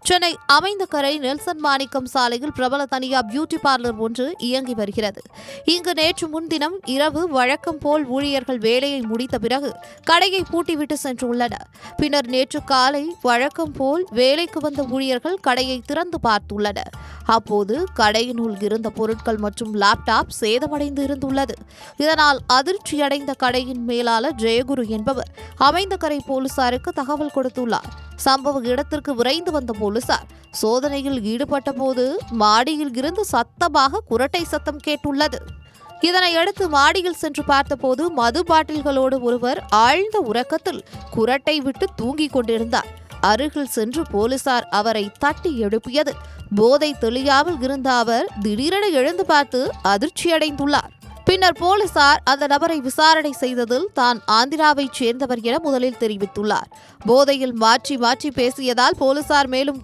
Chennai Aminjikarai Nelson மாணிக்கம் சாலையில் பிரபல தனியார் பியூட்டி பார்லர் ஒன்று இயங்கி வருகிறது. இங்கு நேற்று முன்தினம் இரவு வழக்கம் போல் ஊழியர்கள் வேலையை முடித்த பிறகு கடையை பூட்டிவிட்டு சென்றுள்ளனர். பின்னர் நேற்று காலை வழக்கம் போல் வேலைக்கு வந்த ஊழியர்கள் கடையை திறந்து பார்த்துள்ளனர். அப்போது கடையினுள் இருந்த பொருட்கள் மற்றும் லேப்டாப் சேதமடைந்து இருந்துள்ளது. இதனால் அதிர்ச்சியடைந்த கடையின் மேலாளர் ஜெயகுரு என்பவர் அமைந்தகரை போலீசாருக்கு தகவல் கொடுத்துள்ளார். சம்பவ இடத்திற்கு விரைந்து வந்த போலீசார் சோதனையில் ஈடுபட்ட போது மாடியில் இருந்து சத்தமாக குரட்டை சத்தம் கேட்டுள்ளது. இதனையடுத்து மாடியில் சென்று பார்த்தபோது மது பாட்டில்களோடு ஒருவர் ஆழ்ந்த உறக்கத்தில் குரட்டை விட்டு தூங்கிக் கொண்டிருந்தார். அருகில் சென்று போலீசார் அவரை தட்டி எழுப்பியது. போதை தெளியாமல் இருந்த அவர் திடீரென எழுந்து பார்த்து அதிர்ச்சியடைந்துள்ளார். பின்னர் போலீசார் அந்த நபரை விசாரணை செய்ததில் தான் ஆந்திராவைச் சேர்ந்தவர் என முதலில் தெரிவித்துள்ளார். போதையில் மாற்றி மாற்றி பேசியதால் போலீசார் மேலும்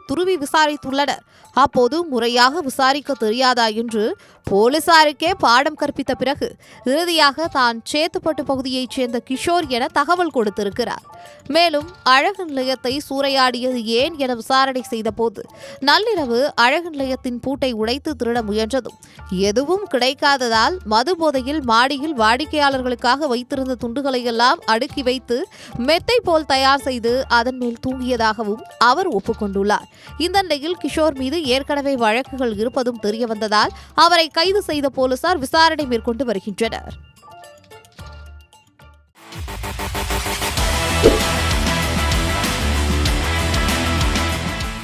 துருவி விசாரித்துள்ளனர். அப்போது முறையாக விசாரிக்க தெரியாதா என்று போலீசாருக்கே பாடம் கற்பித்த பிறகு இறுதியாக தான் சேத்துப்பட்டு பகுதியைச் சேர்ந்த கிஷோர் என தகவல் கொடுத்திருக்கிறார். மேலும் அழகு நிலையத்தை சூறையாடியது ஏன் என விசாரணை செய்தபோது நள்ளிரவு அழகு நிலையத்தின் பூட்டை உடைத்து திருட முயன்றதும் எதுவும் கிடைக்காததால் மது போதையில் மாடியில் வாடிக்கையாளர்களுக்காக வைத்திருந்த துண்டுகளை எல்லாம் அடுக்கி வைத்து மெத்தை போல் தயார் செய்து அதன் மேல் தூங்கியதாகவும் அவர் ஒப்புக்கொண்டுள்ளார். இந்த நிலையில் கிஷோர் மீது ஏற்கனவே வழக்குகள் இருப்பதும் தெரியவந்ததால் அவரை கைது செய்த போலீசார் விசாரணை மேற்கொண்டு வருகின்றனர்.